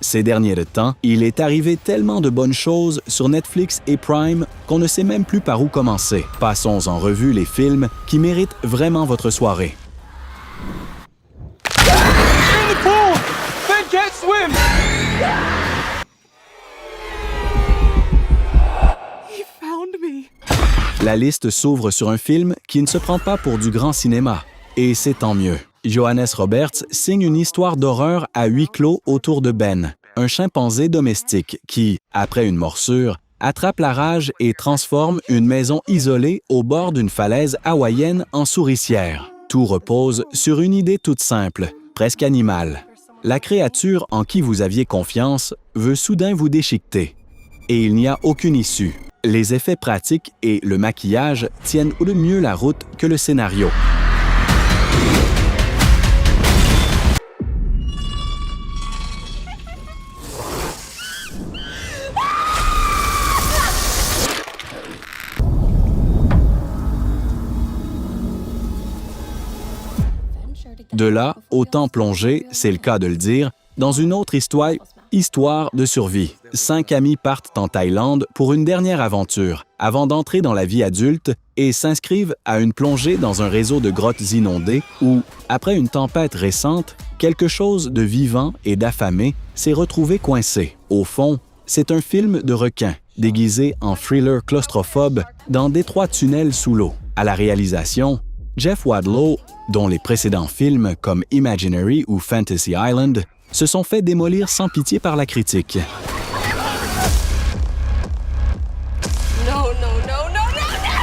Ces derniers temps, il est arrivé tellement de bonnes choses sur Netflix et Prime qu'on ne sait même plus par où commencer. Passons en revue les films qui méritent vraiment votre soirée. In the pool! Ben can't swim! He found me. La liste s'ouvre sur un film qui ne se prend pas pour du grand cinéma. Et c'est tant mieux. Johannes Roberts signe une histoire d'horreur à huis clos autour de Ben, un chimpanzé domestique qui, après une morsure, attrape la rage et transforme une maison isolée au bord d'une falaise hawaïenne en souricière. Tout repose sur une idée toute simple, presque animale. La créature en qui vous aviez confiance veut soudain vous déchiqueter. Et il n'y a aucune issue. Les effets pratiques et le maquillage tiennent mieux la route que le scénario. De là, autant plonger, c'est le cas de le dire, dans une autre histoire de survie. 5 amis partent en Thaïlande pour une dernière aventure, avant d'entrer dans la vie adulte et s'inscrivent à une plongée dans un réseau de grottes inondées où, après une tempête récente, quelque chose de vivant et d'affamé s'est retrouvé coincé. Au fond, c'est un film de requin, déguisé en thriller claustrophobe dans d'étroits tunnels sous l'eau. À la réalisation, Jeff Wadlow, dont les précédents films comme Imaginary ou Fantasy Island se sont fait démolir sans pitié par la critique. No, no, no, no, no, no!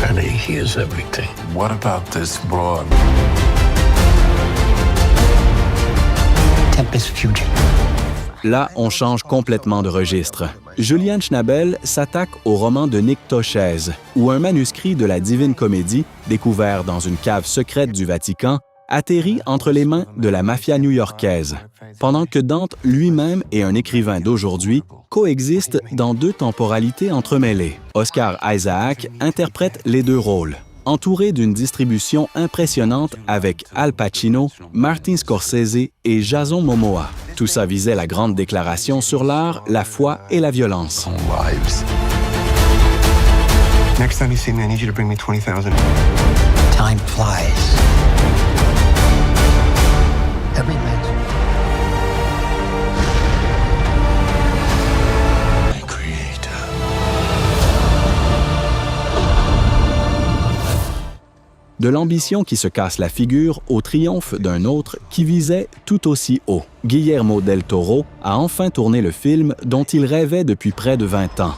Penny hears everything. What about this broad? Tempest Fusion. Là, on change complètement de registre. Julian Schnabel s'attaque au roman de Nick Tosches, où un manuscrit de la Divine Comédie, découvert dans une cave secrète du Vatican, atterrit entre les mains de la mafia new-yorkaise, pendant que Dante lui-même et un écrivain d'aujourd'hui coexistent dans 2 temporalités entremêlées. Oscar Isaac interprète les 2 rôles, entouré d'une distribution impressionnante avec Al Pacino, Martin Scorsese et Jason Momoa. Tout ça visait la grande déclaration sur l'art, la foi et la violence. Next time you see me, I need you to bring me 20,000. Time flies. Every minute. My creator. De l'ambition qui se casse la figure au triomphe d'un autre qui visait tout aussi haut. Guillermo del Toro a enfin tourné le film dont il rêvait depuis près de 20 ans.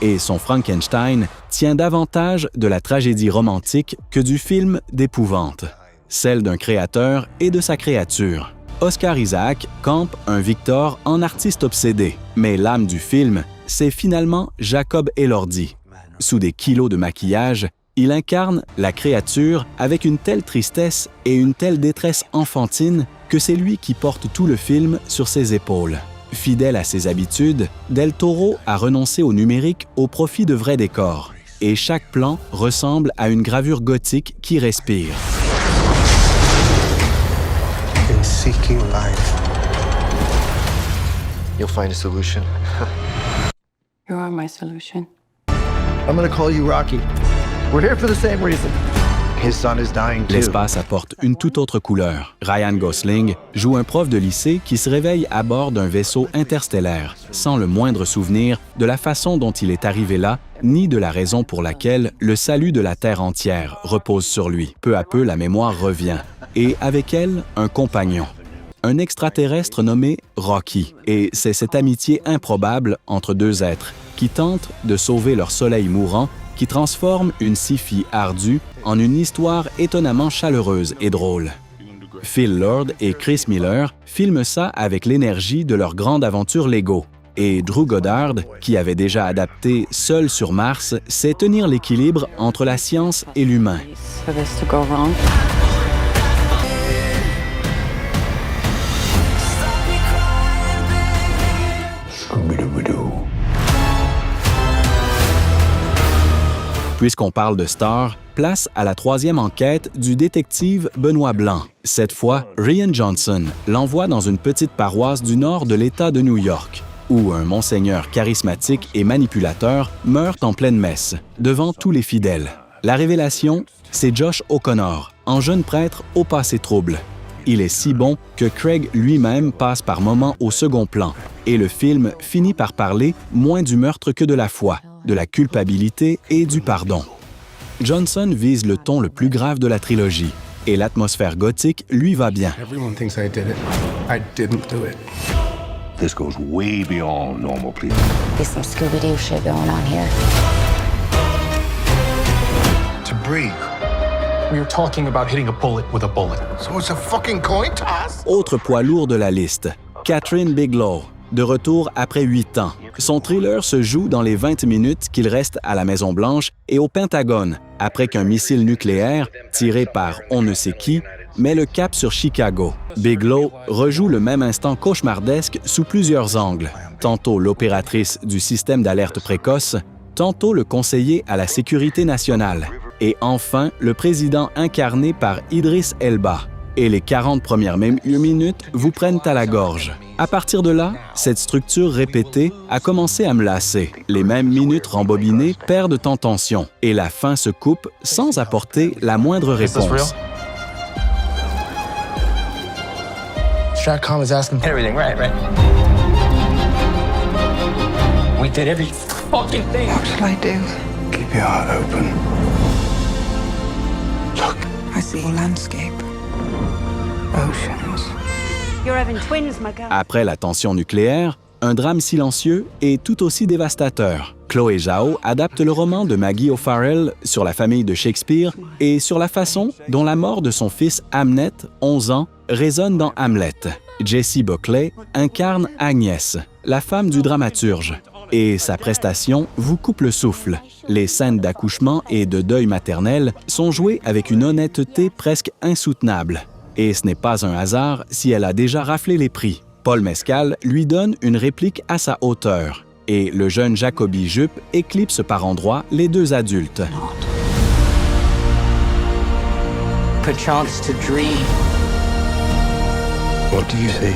Et son Frankenstein tient davantage de la tragédie romantique que du film d'épouvante, celle d'un créateur et de sa créature. Oscar Isaac campe un Victor en artiste obsédé, mais l'âme du film, c'est finalement Jacob Elordi. Sous des kilos de maquillage, il incarne la créature avec une telle tristesse et une telle détresse enfantine que c'est lui qui porte tout le film sur ses épaules. Fidèle à ses habitudes, Del Toro a renoncé au numérique au profit de vrais décors. Et chaque plan ressemble à une gravure gothique qui respire. In seeking life, You'll find a solution. You are my solution. I'm gonna call you Rocky. We're here for the same reason. His son is dying too. L'espace apporte une toute autre couleur. Ryan Gosling joue un prof de lycée qui se réveille à bord d'un vaisseau interstellaire, sans le moindre souvenir de la façon dont il est arrivé là, ni de la raison pour laquelle le salut de la Terre entière repose sur lui. Peu à peu, la mémoire revient, et avec elle, un compagnon. Un extraterrestre nommé Rocky. Et c'est cette amitié improbable entre 2 êtres qui tentent de sauver leur soleil mourant qui transforme une sci-fi ardue en une histoire étonnamment chaleureuse et drôle. Phil Lord et Chris Miller filment ça avec l'énergie de leur grande aventure Lego. Et Drew Goddard, qui avait déjà adapté Seul sur Mars, sait tenir l'équilibre entre la science et l'humain. For this to go wrong. Puisqu'on parle de stars, place à la troisième enquête du détective Benoît Blanc. Cette fois, Rian Johnson l'envoie dans une petite paroisse du nord de l'État de New York, où un monseigneur charismatique et manipulateur meurt en pleine messe, devant tous les fidèles. La révélation, c'est Josh O'Connor, en jeune prêtre au passé trouble. Il est si bon que Craig lui-même passe par moments au second plan, et le film finit par parler moins du meurtre que de la foi, de la culpabilité et du pardon. Johnson vise le ton le plus grave de la trilogie, et l'atmosphère gothique lui va bien. Everyone thinks I did it. I didn't do it. This goes way beyond normal people. There's some Scooby-Doo shit going on here. To breathe. We were talking about hitting a bullet with a bullet. So it's a fucking coin toss? Autre poids lourd de la liste, Catherine Bigelow, de retour après 8 ans. Son thriller se joue dans les 20 minutes qu'il reste à la Maison-Blanche et au Pentagone, après qu'un missile nucléaire, tiré par on ne sait qui, met le cap sur Chicago. Bigelow rejoue le même instant cauchemardesque sous plusieurs angles, tantôt l'opératrice du système d'alerte précoce, tantôt le conseiller à la sécurité nationale, et enfin le président incarné par Idriss Elba. Et les 40 premières minutes vous prennent à la gorge. À partir de là, cette structure répétée a commencé à me lasser. Les mêmes minutes rembobinées perdent en tension, et la fin se coupe sans apporter la moindre réponse. Stratcom is asking Everything right? We did every fucking thing. What shall I do? Keep your heart open. I see a landscape. Oceans. You're having twins, my guy. Après la tension nucléaire, un drame silencieux est tout aussi dévastateur. Chloé Zhao adapte le roman de Maggie O'Farrell sur la famille de Shakespeare et sur la façon dont la mort de son fils Hamnet, 11 ans, résonne dans Hamlet. Jessie Buckley incarne Agnès, la femme du dramaturge, et sa prestation vous coupe le souffle. Les scènes d'accouchement et de deuil maternel sont jouées avec une honnêteté presque insoutenable. Et ce n'est pas un hasard si elle a déjà raflé les prix. Paul Mescal lui donne une réplique à sa hauteur, et le jeune Jacoby Jupp éclipse par endroits les deux adultes. Perchance to dream. What do you see?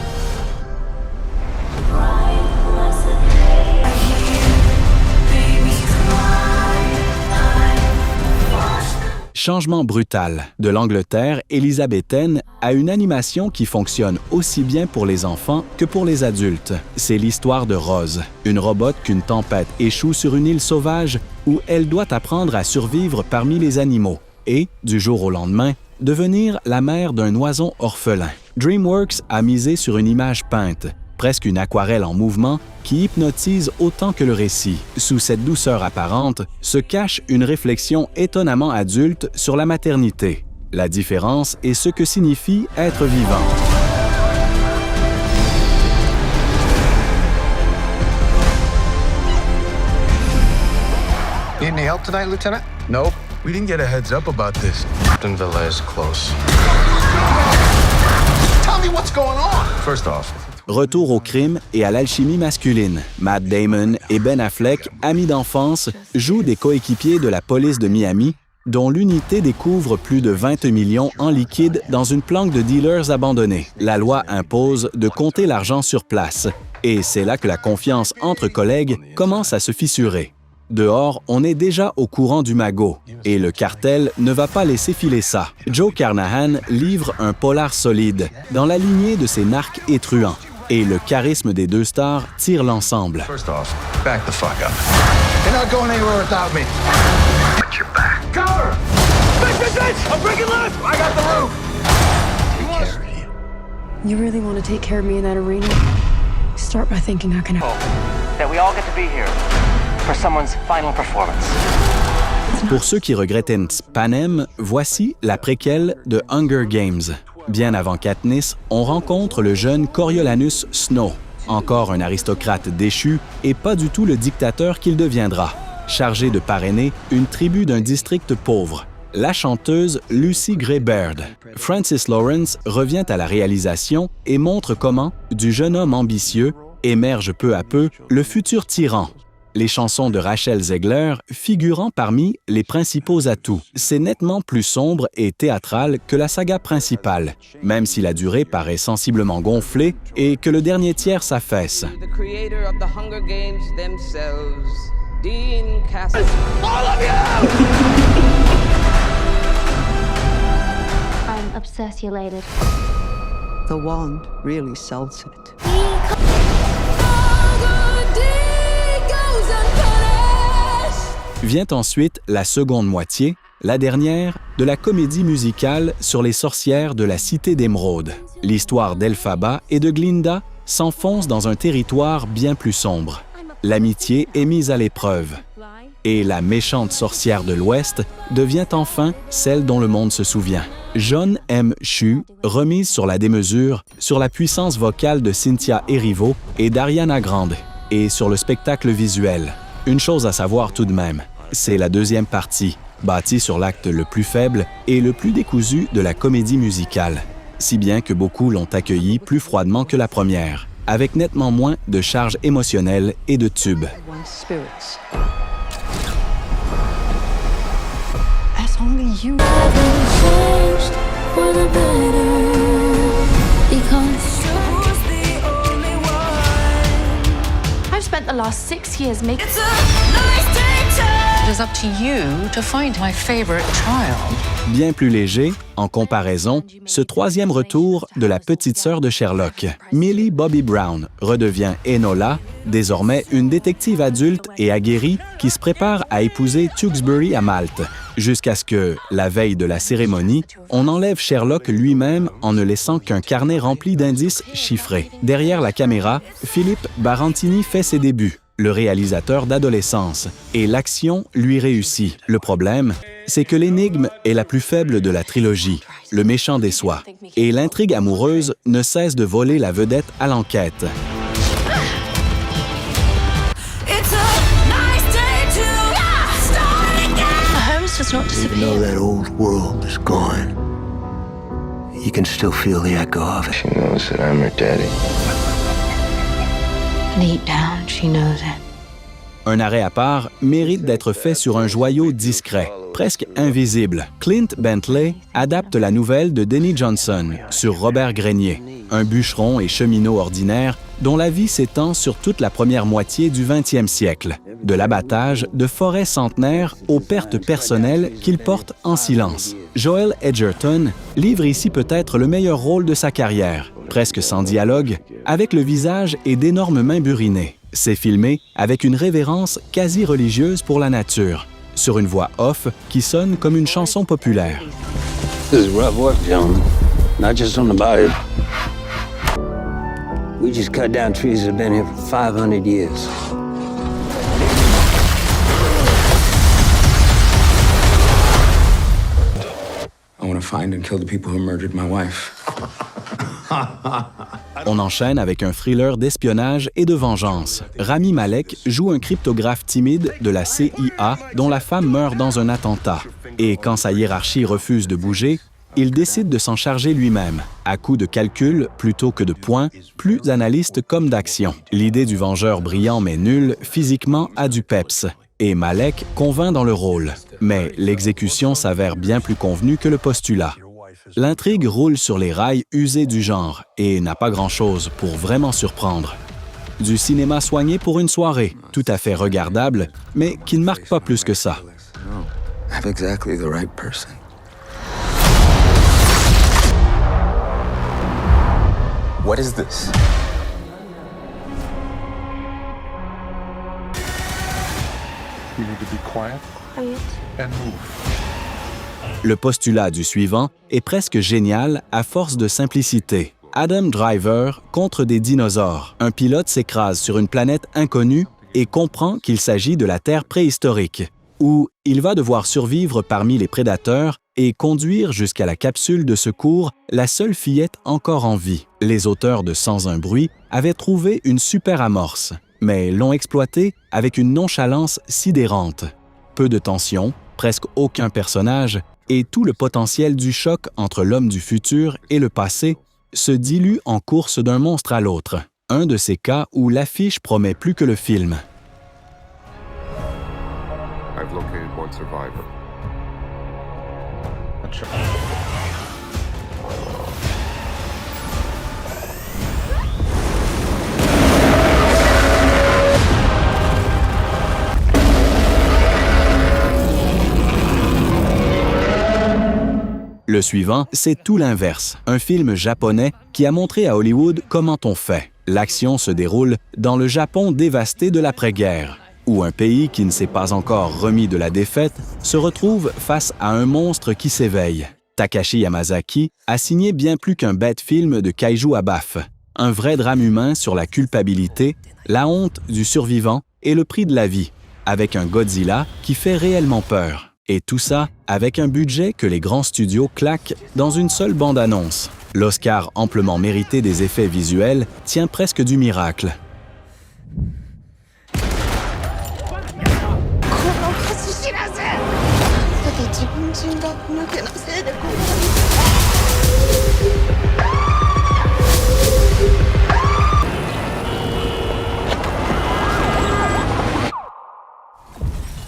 Changement brutal, de l'Angleterre élisabéthaine à une animation qui fonctionne aussi bien pour les enfants que pour les adultes. C'est l'histoire de Rose, une robot qu'une tempête échoue sur une île sauvage où elle doit apprendre à survivre parmi les animaux et, du jour au lendemain, devenir la mère d'un oison orphelin. DreamWorks a misé sur une image peinte, presque une aquarelle en mouvement qui hypnotise autant que le récit. Sous cette douceur apparente se cache une réflexion étonnamment adulte sur la maternité, la différence et ce que signifie être vivant. Need any help tonight, Lieutenant? Nope. We didn't get a heads up about this. Aston Villa is close. Tell me what's going on! First off, Retour au crime et à l'alchimie masculine. Matt Damon et Ben Affleck, amis d'enfance, jouent des coéquipiers de la police de Miami, dont l'unité découvre plus de 20 millions en liquide dans une planque de dealers abandonnés. La loi impose de compter l'argent sur place, et c'est là que la confiance entre collègues commence à se fissurer. Dehors, on est déjà au courant du magot, et le cartel ne va pas laisser filer ça. Joe Carnahan livre un polar solide, dans la lignée de ses narcs et truands. Et le charisme des deux stars tire l'ensemble. first off, back the fuck up. You're not going anywhere without me. Watch your back. Cover! I'm breaking left! I got the roof! You really want to take care of me in that arena? Start by thinking I can help. That we all get to be here for someone's final performance. Pour ceux qui regrattaient Panem, voici la préquelle de Hunger Games. Bien avant Katniss, on rencontre le jeune Coriolanus Snow, encore un aristocrate déchu et pas du tout le dictateur qu'il deviendra, chargé de parrainer une tribu d'un district pauvre, la chanteuse Lucy Gray Baird. Francis Lawrence revient à la réalisation et montre comment, du jeune homme ambitieux, émerge peu à peu le futur tyran. les chansons de Rachel Zegler figurant parmi les principaux atouts. C'est nettement plus sombre et théâtral que la saga principale, même si la durée paraît sensiblement gonflée et que le dernier tiers s'affaisse. I'm obsessulated. The wand really sells it. Vient ensuite la seconde moitié, la dernière, de la comédie musicale sur les sorcières de la Cité d'Émeraude. L'histoire d'Elphaba et de Glinda s'enfonce dans un territoire bien plus sombre. L'amitié est mise à l'épreuve. Et la méchante sorcière de l'Ouest devient enfin celle dont le monde se souvient. John M. Chu, remise sur la démesure, sur la puissance vocale de Cynthia Erivo et d'Ariana Grande, et sur le spectacle visuel. Une chose à savoir tout de même, c'est la deuxième partie, bâtie sur l'acte le plus faible et le plus décousu de la comédie musicale, si bien que beaucoup l'ont accueillie plus froidement que la première, avec nettement moins de charge émotionnelle et de tubes. Only you. I've spent the last 6 years making. It is up to you to find my favorite child. Bien plus léger, en comparaison, ce troisième retour de la petite sœur de Sherlock, Millie Bobby Brown, redevient Enola, désormais une détective adulte et aguerrie qui se prépare à épouser Tewksbury à Malte, jusqu'à ce que, la veille de la cérémonie, on enlève Sherlock lui-même en ne laissant qu'un carnet rempli d'indices chiffrés. Derrière la caméra, Philippe Barantini fait ses débuts, le réalisateur d'adolescence, et l'action lui réussit. Le problème, c'est que l'énigme est la plus faible de la trilogie, le méchant déçoit, et l'intrigue amoureuse ne cesse de voler la vedette à l'enquête. Even though that old world is gone, you can still feel the echo of it. She knows that I'm her daddy. Deep down, she knows it. Un arrêt à part mérite d'être fait sur un joyau discret, presque invisible. Clint Bentley adapte la nouvelle de Denny Johnson sur Robert Grenier, un bûcheron et cheminot ordinaire dont la vie s'étend sur toute la première moitié du 20e siècle, de l'abattage de forêts centenaires aux pertes personnelles qu'il porte en silence. Joel Edgerton livre ici peut-être le meilleur rôle de sa carrière, presque sans dialogue, avec le visage et d'énormes mains burinées. C'est filmé avec une révérence quasi religieuse pour la nature, sur une voix off qui sonne comme une chanson populaire. This is rough work, gentlemen. Not just on the body. We just cut down trees that have been here for 500 years. I want to find and kill the people who murdered my wife. On enchaîne avec un thriller d'espionnage et de vengeance. Rami Malek joue un cryptographe timide de la CIA dont la femme meurt dans un attentat. Et quand sa hiérarchie refuse de bouger, il décide de s'en charger lui-même, à coup de calculs plutôt que de points, plus analystes comme d'action. L'idée du vengeur brillant mais nul, physiquement, a du peps. Et Malek convainc dans le rôle. Mais l'exécution s'avère bien plus convenue que le postulat. L'intrigue roule sur les rails usés du genre et n'a pas grand-chose pour vraiment surprendre. Du cinéma soigné pour une soirée, tout à fait regardable, mais qui ne marque pas plus que ça. I have exactly the right person. What is this? You need to be quiet and move. Le postulat du suivant est presque génial à force de simplicité. Adam Driver contre des dinosaures. Un pilote s'écrase sur une planète inconnue et comprend qu'il s'agit de la Terre préhistorique, où il va devoir survivre parmi les prédateurs et conduire jusqu'à la capsule de secours la seule fillette encore en vie. Les auteurs de Sans un bruit avaient trouvé une super amorce, mais l'ont exploitée avec une nonchalance sidérante. Peu de tension, presque aucun personnage, et tout le potentiel du choc entre l'homme du futur et le passé se dilue en course d'un monstre à l'autre. Un de ces cas où l'affiche promet plus que le film. survivor. Le suivant, c'est tout l'inverse, un film japonais qui a montré à Hollywood comment on fait. L'action se déroule dans le Japon dévasté de l'après-guerre, où un pays qui ne s'est pas encore remis de la défaite se retrouve face à un monstre qui s'éveille. Takashi Yamazaki a signé bien plus qu'un bête film de kaiju à baffe, un vrai drame humain sur la culpabilité, la honte du survivant et le prix de la vie, avec un Godzilla qui fait réellement peur. Et tout ça avec un budget que les grands studios claquent dans une seule bande-annonce. L'Oscar amplement mérité des effets visuels tient presque du miracle.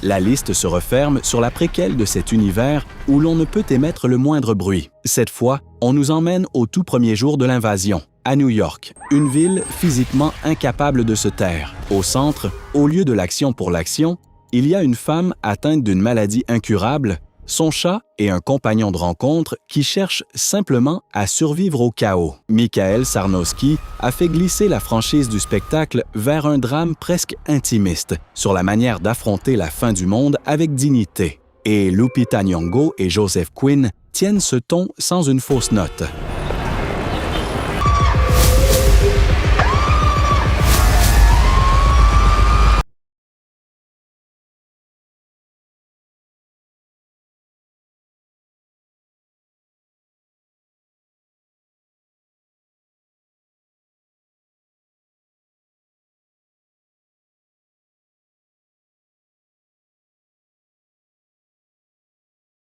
La liste se referme sur la préquelle de cet univers où l'on ne peut émettre le moindre bruit. Cette fois, on nous emmène au tout premier jour de l'invasion, à New York, une ville physiquement incapable de se taire. Au centre, au lieu de l'action pour l'action, il y a une femme atteinte d'une maladie incurable, son chat et un compagnon de rencontre qui cherchent simplement à survivre au chaos. Michael Sarnowski a fait glisser la franchise du spectacle vers un drame presque intimiste sur la manière d'affronter la fin du monde avec dignité. Et Lupita Nyong'o et Joseph Quinn tiennent ce ton sans une fausse note.